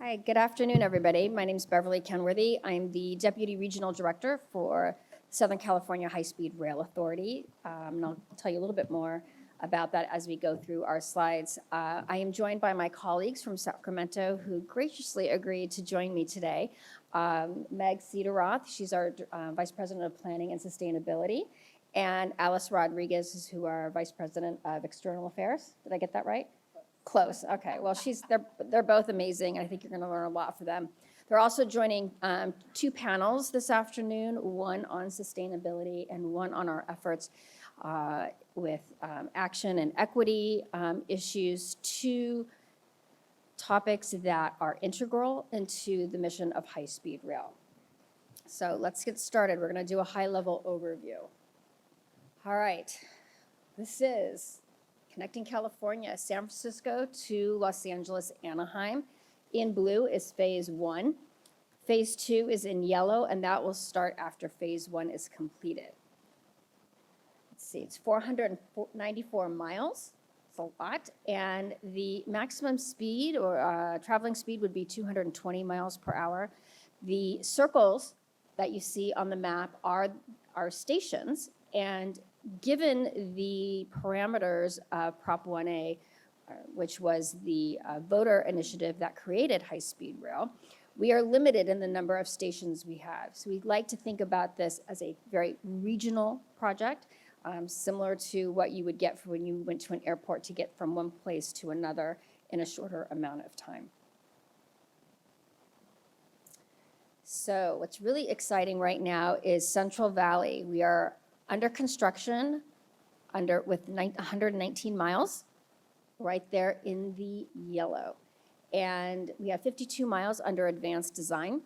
Hi, good afternoon, everybody. My name is Beverly Kenworthy. I'm the Deputy Regional Director for Southern California High-Speed Rail Authority. And I'll tell you a little bit more about that as we go through our slides. I am joined by my colleagues from Sacramento who graciously agreed to join me today. Meg Cederoth, she's our Vice President of Planning and Sustainability, and Alice Rodriguez is who are Vice President of External Affairs. Did I get that right? Close. Okay. Well, they're both amazing. I think you're going to learn a lot from them. They're also joining two panels this afternoon, one on sustainability and one on our efforts with action and equity issues, two topics that are integral into the mission of high-speed rail. So let's get started. We're going to do a high-level overview. All right. This is connecting California, San Francisco to Los Angeles, Anaheim. In blue is phase 1. Phase 2 is in yellow, and that will start after phase 1 is completed. Let's see, it's 494 miles. It's a lot. And the maximum speed or traveling speed would be 220 miles per hour. The circles that you see on the map are stations, and given the parameters of Prop 1A, which was the voter initiative that created high-speed rail, we are limited in the number of stations we have. So we'd like to think about this as a very regional project, similar to what you would get for when you went to an airport to get from one place to another in a shorter amount of time. So what's really exciting right now is Central Valley. We are under construction, with 119 miles, right there in the yellow. And we have 52 miles under advanced design.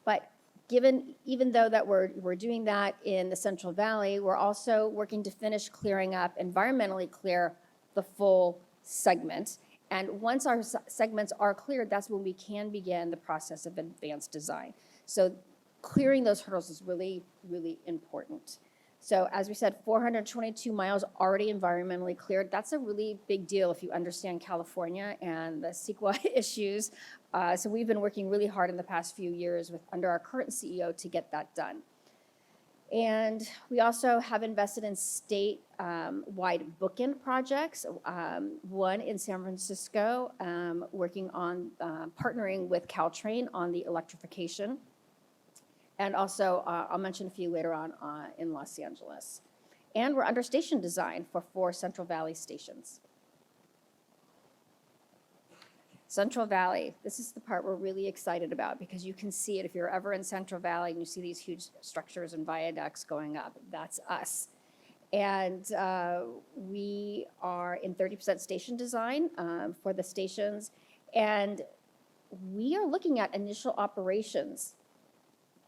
But even though that we're doing that in the Central Valley, we're also working to finish clearing up, environmentally clear the full segment. And once our segments are cleared, that's when we can begin the process of advanced design. So clearing those hurdles is really, really important. So as we said, 422 miles already environmentally cleared. That's a really big deal if you understand California and the CEQA issues. So we've been working really hard in the past few years under our current CEO to get that done. And we also have invested in state-wide bookend projects, one in San Francisco, working on partnering with Caltrain on the electrification. And also, I'll mention a few later on in Los Angeles. And we're under station design for 4 Central Valley stations. Central Valley, this is the part we're really excited about because you can see it if you're ever in Central Valley and you see these huge structures and viaducts going up. That's us. And we are in 30% station design for the stations. And we are looking at initial operations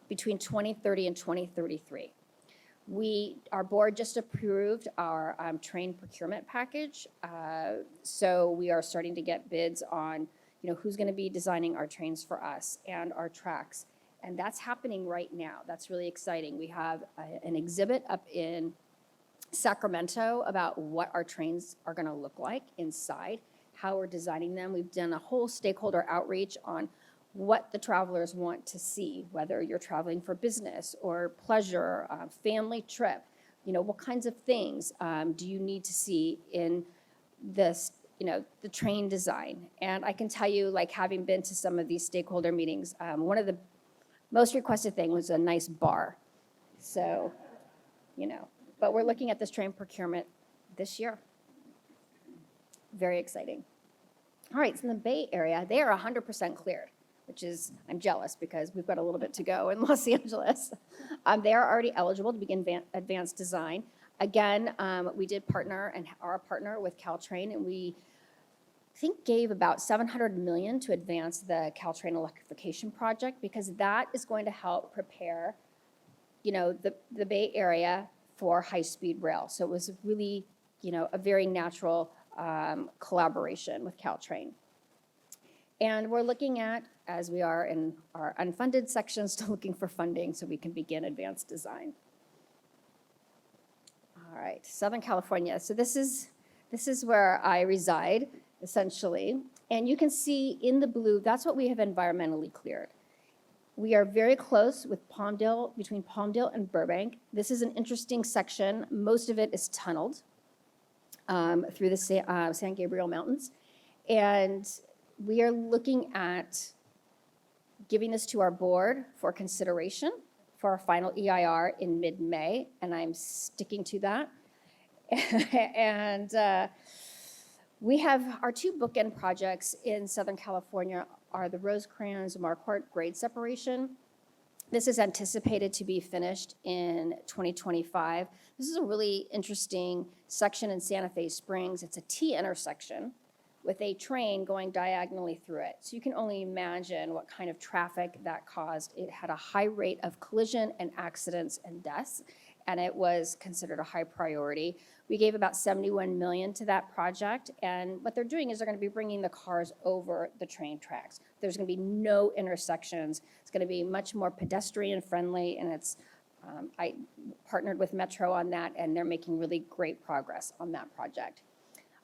between 2030 and 2033. Our board just approved our train procurement package. So we are starting to get bids on, who's going to be designing our trains for us and our tracks. And that's happening right now. That's really exciting. We have an exhibit up in Sacramento about what our trains are going to look like inside, how we're designing them. We've done a whole stakeholder outreach on what the travelers want to see, whether you're traveling for business or pleasure, family trip, what kinds of things do you need to see in this, the train design. And I can tell you, like having been to some of these stakeholder meetings, one of the most requested thing was a nice bar. So, but we're looking at this train procurement this year. Very exciting. All right, so in the Bay Area, they are 100% cleared, which is, I'm jealous because we've got a little bit to go in Los Angeles. They are already eligible to begin advanced design. Again, we did partner and are a partner with Caltrain, and we gave about $700 million to advance the Caltrain electrification project because that is going to help prepare, the Bay Area for high-speed rail. So it was really, a very natural collaboration with Caltrain. And we're looking at, as we are in our unfunded section, still looking for funding so we can begin advanced design. All right, Southern California. So this is where I reside, essentially. And you can see in the blue, that's what we have environmentally cleared. We are very close with Palmdale, between Palmdale and Burbank. This is an interesting section. Most of it is tunneled through the San Gabriel Mountains. And we are looking at giving this to our board for consideration for our final EIR in mid-May, and I'm sticking to that. And we have our two bookend projects in Southern California are the Rosecrans Marquardt grade separation. This is anticipated to be finished in 2025. This is a really interesting section in Santa Fe Springs. It's a T intersection with a train going diagonally through it. So you can only imagine what kind of traffic that caused. It had a high rate of collision and accidents and deaths, and it was considered a high priority. We gave about $71 million to that project, and what they're doing is they're gonna be bringing the cars over the train tracks. There's gonna be no intersections. It's gonna be much more pedestrian friendly, and it's, I partnered with Metro on that, and they're making really great progress on that project.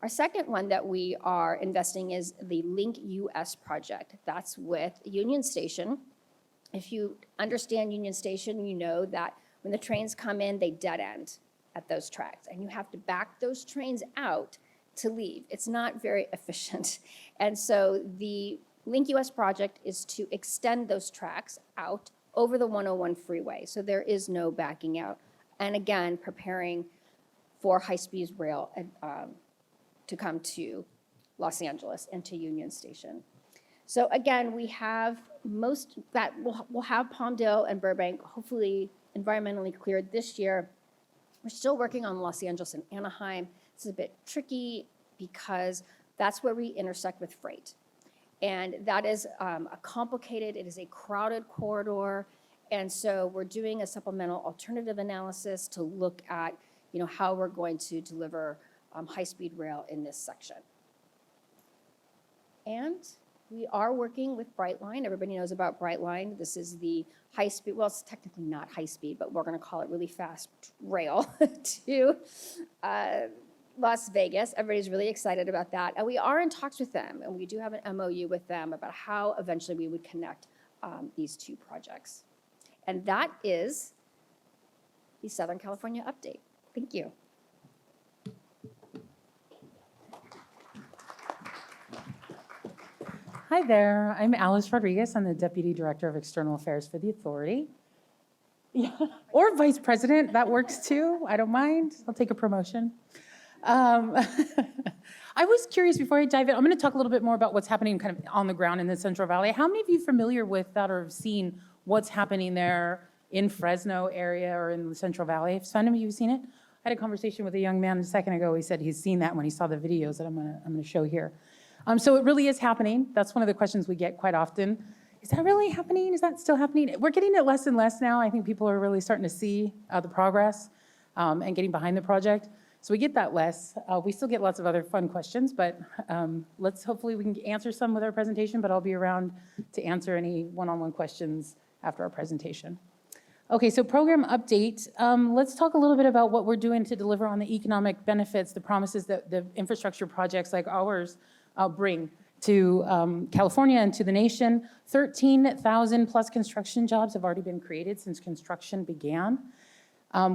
Our second one that we are investing is the Link US project. That's with Union Station. If you understand Union Station, you know that when the trains come in, they dead end at those tracks, and you have to back those trains out to leave. It's not very efficient. And so the Link US project is to extend those tracks out over the 101 freeway, so there is no backing out. And again, preparing for high-speed rail to come to Los Angeles and to Union Station. So again, we have most that we'll have Palmdale and Burbank hopefully environmentally cleared this year. We're still working on Los Angeles and Anaheim. It's a bit tricky because that's where we intersect with freight. And that is it is a crowded corridor. And so we're doing a supplemental alternative analysis to look at, how we're going to deliver high-speed rail in this section. And we are working with Brightline. Everybody knows about Brightline. This is the high-speed, well, it's technically not high-speed, but we're going to call it really fast rail to Las Vegas. Everybody's really excited about that. And we are in talks with them, and we do have an MOU with them about how eventually we would connect these two projects. And that is the Southern California update. Thank you. Hi there, I'm Alice Rodriguez. I'm the Deputy Director of External Affairs for the Authority. Yeah. Or Vice President, that works too. I don't mind, I'll take a promotion. I was curious before I dive in, I'm gonna talk a little bit more about what's happening kind of on the ground in the Central Valley. How many of you are familiar with that or have seen what's happening there in Fresno area or in the Central Valley? Have some of you seen it? I had a conversation with a young man a second ago. He said he's seen that when he saw the videos that I'm gonna show here. So it really is happening. That's one of the questions we get quite often. Is that really happening? Is that still happening? We're getting it less and less now. I think people are really starting to see the progress and getting behind the project. So we get that less. We still get lots of other fun questions, but hopefully we can answer some with our presentation, but I'll be around to answer any one-on-one questions after our presentation. Okay, so program update. Let's talk a little bit about what we're doing to deliver on the economic benefits, the promises that the infrastructure projects like ours bring to California and to the nation. 13,000 plus construction jobs have already been created since construction began.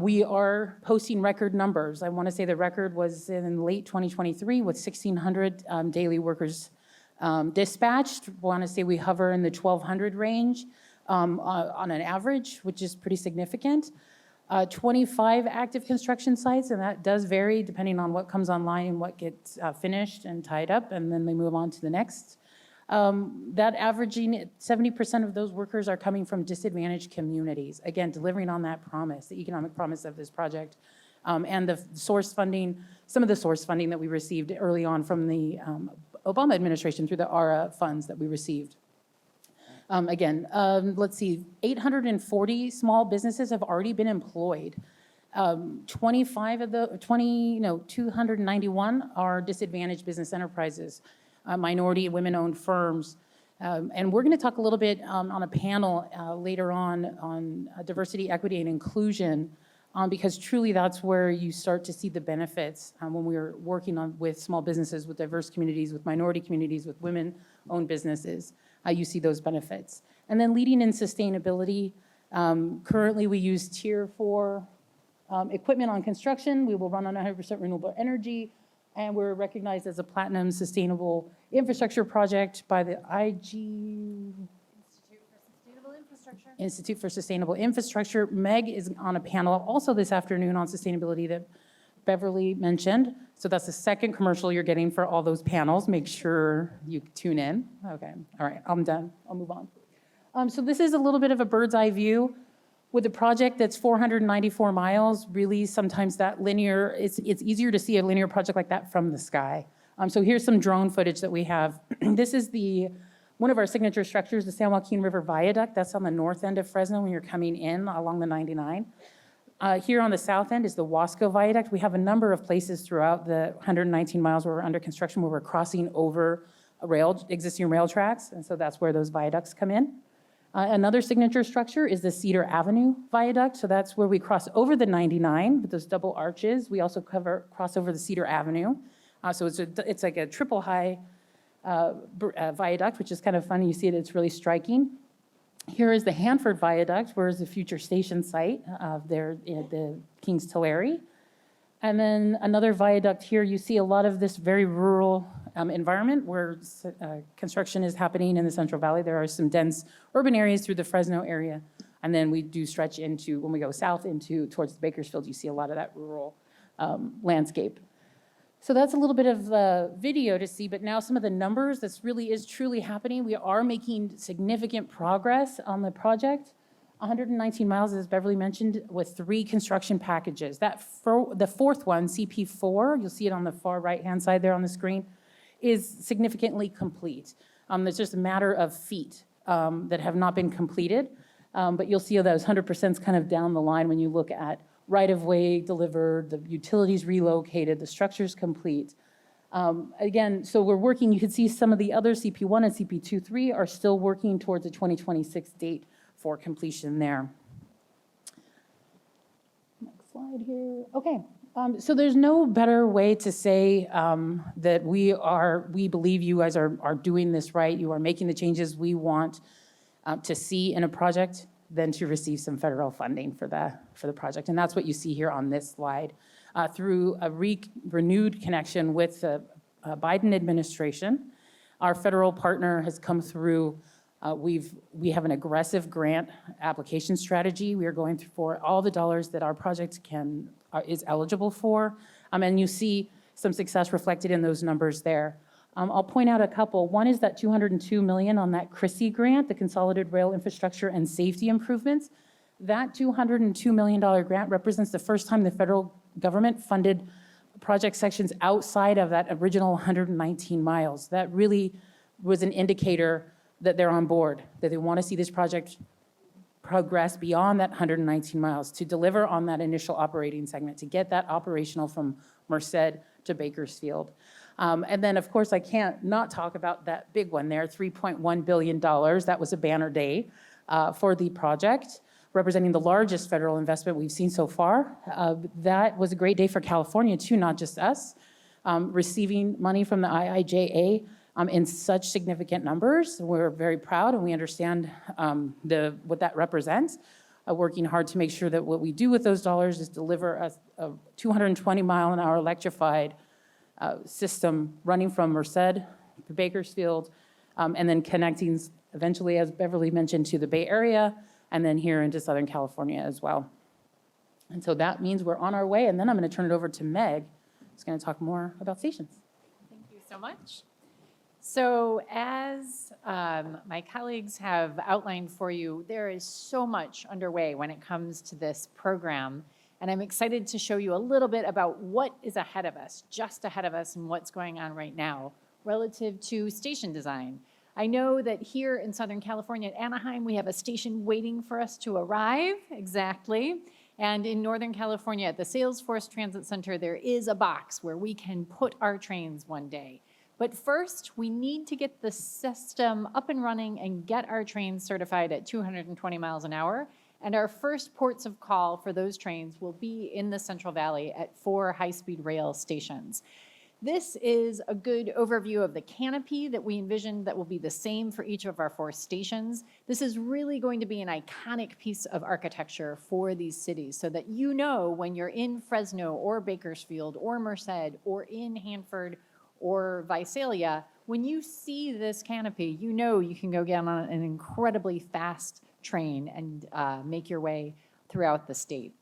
We are posting record numbers. I want to say the record was in late 2023 with 1,600 daily workers dispatched. I want to say we hover in the 1,200 range on an average, which is pretty significant. 25 active construction sites, and that does vary depending on what comes online and what gets finished and tied up, and then they move on to the next. That averaging, 70% of those workers are coming from disadvantaged communities. Again, delivering on that promise, the economic promise of this project, and the source funding, some of the source funding that we received early on from the Obama administration through the ARA funds that we received. Let's see, 840 small businesses have already been employed. 291 are disadvantaged business enterprises, minority and women-owned firms. And we're gonna talk a little bit on a panel later on diversity, equity, and inclusion because truly that's where you start to see the benefits when we're working with small businesses, with diverse communities, with minority communities, with women-owned businesses. You see those benefits. And then leading in sustainability, currently we use Tier 4 equipment on construction. We will run on 100% renewable energy, and we're recognized as a platinum sustainable infrastructure project by the Institute for Sustainable Infrastructure. Meg is on a panel also this afternoon on sustainability that Beverly mentioned. So that's the second commercial you're getting for all those panels. Make sure you tune in. Okay, all right, I'm done. I'll move on. So this is a little bit of a bird's eye view with a project that's 494 miles. Really, sometimes that linear, it's easier to see a linear project like that from the sky. So here's some drone footage that we have. This is one of our signature structures, the San Joaquin River Viaduct. That's on the north end of Fresno when you're coming in along the 99. Here on the south end is the Wasco Viaduct. We have a number of places throughout the 119 miles where we're under construction, where we're crossing over existing rail tracks, and so that's where those viaducts come in. Another signature structure is the Cedar Avenue Viaduct, so that's where we cross over the 99 with those double arches. We also cross over the Cedar Avenue, so it's like a triple high viaduct, which is kind of funny. You see it, it's really striking. Here is the Hanford Viaduct, where is the future station site there at the King's Tulare. And then another viaduct here, you see a lot of this very rural environment where construction is happening in the Central Valley. There are some dense urban areas through the Fresno area. And then we do stretch into, when we go south towards Bakersfield, you see a lot of that rural landscape. So that's a little bit of video to see, but now some of the numbers, this really is truly happening. We are making significant progress on the project. 119 miles, as Beverly mentioned, with 3 construction packages. The fourth one, CP4, you'll see it on the far right-hand side there on the screen, is significantly complete. It's just a matter of feet that have not been completed, but you'll see those 100% kind of down the line when you look at right-of-way delivered, the utilities relocated, the structure's complete. Again, so we're working, you can see some of the other CP1 and CP23 are still working towards a 2026 date for completion there. Next slide here. Okay, so there's no better way to say that we believe you guys are doing this right. You are making the changes we want to see in a project than to receive some federal funding for the project. And that's what you see here on this slide. Through a renewed connection with the Biden administration, our federal partner has come through. We have an aggressive grant application strategy. We are going for all the dollars that our project is eligible for. And you see some success reflected in those numbers there. I'll point out a couple. One is that $202 million on that CRISI grant, the Consolidated Rail Infrastructure and Safety Improvements. That $202 million grant represents the first time the federal government funded project sections outside of that original 119 miles. That really was an indicator that they're on board, that they want to see this project progress beyond that 119 miles to deliver on that initial operating segment, to get that operational from Merced to Bakersfield. And then, of course, I can't not talk about that big one there, $3.1 billion. That was a banner day for the project, representing the largest federal investment we've seen so far. That was a great day for California, too, not just us, receiving money from the IIJA in such significant numbers. We're very proud, and we understand what that represents. Working hard to make sure that what we do with those dollars is deliver a 220-mile-an-hour electrified system running from Merced to Bakersfield, and then connecting eventually, as Beverly mentioned, to the Bay Area, and then here into Southern California as well. And so that means we're on our way, and then I'm going to turn it over to Meg, who's going to talk more about stations. Thank you so much. So as my colleagues have outlined for you, there is so much underway when it comes to this program. And I'm excited to show you a little bit about what is ahead of us, just ahead of us, and what's going on right now relative to station design. I know that here in Southern California at Anaheim, we have a station waiting for us to arrive, exactly. And in Northern California at the Salesforce Transit Center, there is a box where we can put our trains one day. But first, we need to get the system up and running and get our trains certified at 220 miles an hour. And our first ports of call for those trains will be in the Central Valley at 4 high-speed rail stations. This is a good overview of the canopy that we envisioned that will be the same for each of our 4 stations. This is really going to be an iconic piece of architecture for these cities so that you know when you're in Fresno or Bakersfield or Merced or in Hanford or Visalia, when you see this canopy, you know you can go get on an incredibly fast train and make your way throughout the state.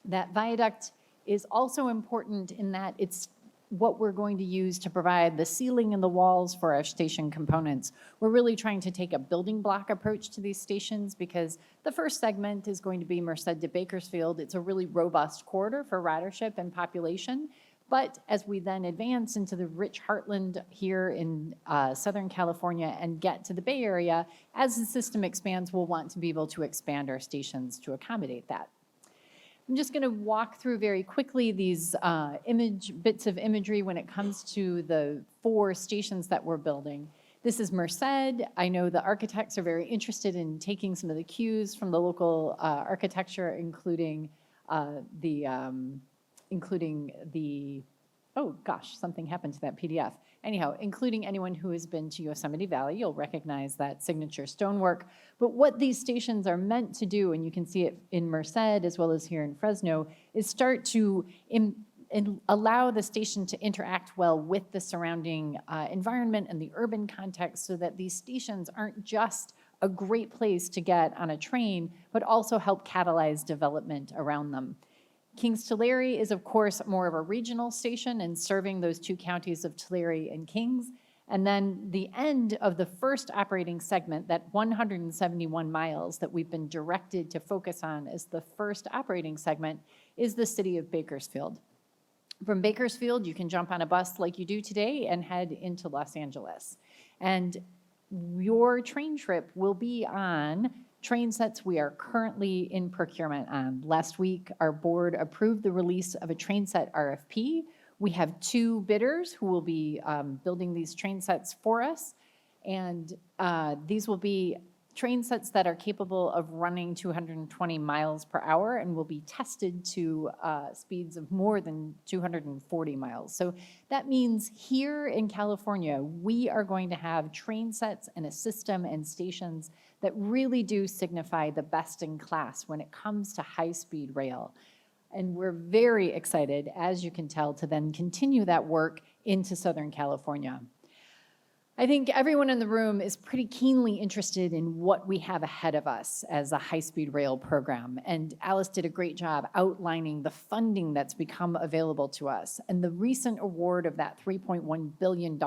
That viaduct is also important in that it's what we're going to use to provide the ceiling and the walls for our station components. We're really trying to take a building block approach to these stations because the first segment is going to be Merced to Bakersfield. It's a really robust corridor for ridership and population. But as we then advance into the rich heartland here in Southern California and get to the Bay Area, as the system expands, we'll want to be able to expand our stations to accommodate that. I'm just going to walk through very quickly these bits of imagery when it comes to the 4 stations that we're building. This is Merced. I know the architects are very interested in taking some of the cues from the local architecture, including oh gosh, something happened to that PDF. Anyhow, including anyone who has been to Yosemite Valley, you'll recognize that signature stonework. But what these stations are meant to do, and you can see it in Merced as well as here in Fresno, is start to allow the station to interact well with the surrounding environment and the urban context so that these stations aren't just a great place to get on a train, but also help catalyze development around them. Kings Tulare is, of course, more of a regional station and serving those 2 counties of Tulare and Kings. And then the end of the first operating segment, that 171 miles that we've been directed to focus on as the first operating segment, is the city of Bakersfield. From Bakersfield, you can jump on a bus like you do today and head into Los Angeles. And your train trip will be on train sets we are currently in procurement on. Last week, our board approved the release of a train set RFP. We have 2 bidders who will be building these train sets for us. And these will be train sets that are capable of running 220 miles per hour and will be tested to speeds of more than 240 miles. So that means here in California, we are going to have train sets and a system and stations that really do signify the best in class when it comes to high-speed rail. And we're very excited, as you can tell, to then continue that work into Southern California. I think everyone in the room is pretty keenly interested in what we have ahead of us as a high-speed rail program. And Alice did a great job outlining the funding that's become available to us. And the recent award of that $3.1 billion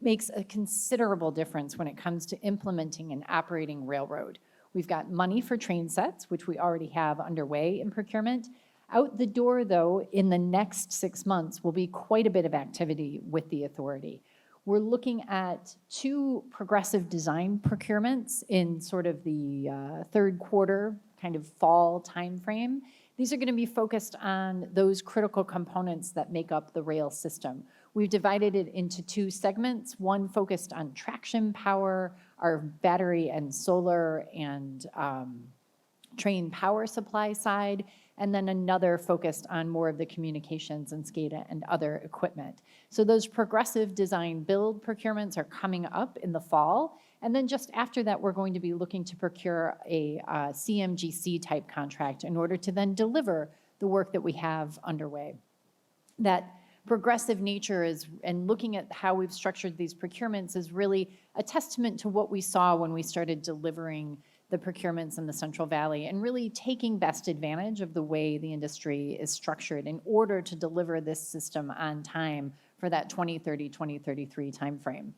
makes a considerable difference when it comes to implementing an operating railroad. We've got money for train sets, which we already have underway in procurement. Out the door, though, in the next 6 months will be quite a bit of activity with the authority. We're looking at 2 progressive design procurements in sort of the 3rd quarter, kind of fall timeframe. These are going to be focused on those critical components that make up the rail system. We've divided it into 2 segments, one focused on traction power, our battery and solar and train power supply side, and then another focused on more of the communications and SCADA and other equipment. So those progressive design build procurements are coming up in the fall. And then just after that, we're going to be looking to procure a CMGC type contract in order to then deliver the work that we have underway. That progressive nature is, and looking at how we've structured these procurements is really a testament to what we saw when we started delivering the procurements in the Central Valley and really taking best advantage of the way the industry is structured in order to deliver this system on time for that 2030, 2033 timeframe.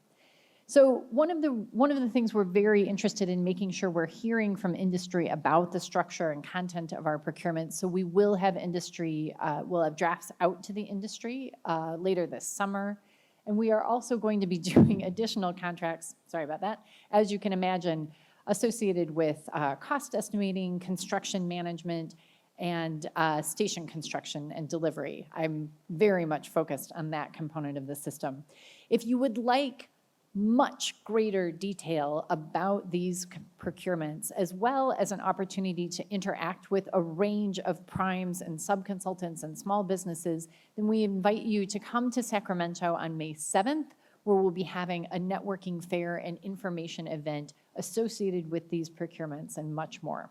So one of the things we're very interested in making sure we're hearing from industry about the structure and content of our procurement. So we will have industry, we'll have drafts out to the industry later this summer. And we are also going to be doing additional contracts, sorry about that, as you can imagine, associated with cost estimating, construction management, and station construction and delivery. I'm very much focused on that component of the system. If you would like much greater detail about these procurements, as well as an opportunity to interact with a range of primes and subconsultants and small businesses, then we invite you to come to Sacramento on May 7th, where we'll be having a networking fair and information event associated with these procurements and much more.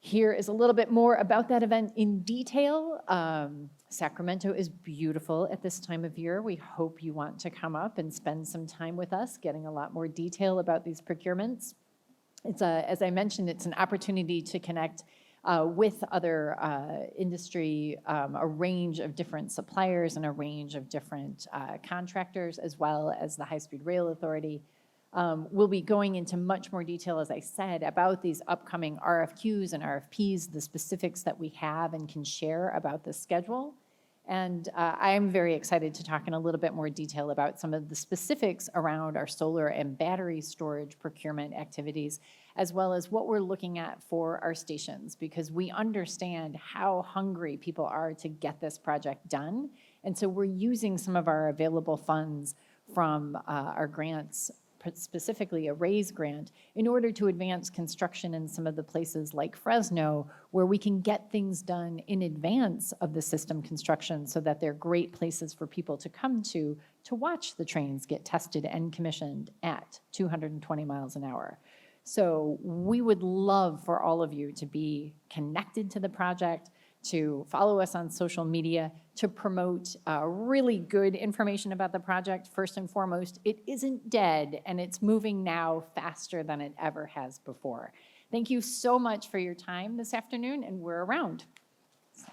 Here is a little bit more about that event in detail. Sacramento is beautiful at this time of year. We hope you want to come up and spend some time with us, getting a lot more detail about these procurements. As I mentioned, it's an opportunity to connect with other industry, a range of different suppliers and a range of different contractors, as well as the High-Speed Rail Authority. We'll be going into much more detail, as I said, about these upcoming RFQs and RFPs, the specifics that we have and can share about the schedule. And I'm very excited to talk in a little bit more detail about some of the specifics around our solar and battery storage procurement activities, as well as what we're looking at for our stations, because we understand how hungry people are to get this project done. And so we're using some of our available funds from our grants, specifically a RAISE grant, in order to advance construction in some of the places like Fresno, where we can get things done in advance of the system construction so that they're great places for people to come to watch the trains get tested and commissioned at 220 miles an hour. So we would love for all of you to be connected to the project, to follow us on social media, to promote really good information about the project. First and foremost, it isn't dead, and it's moving now faster than it ever has before. Thank you so much for your time this afternoon, and we're around. So.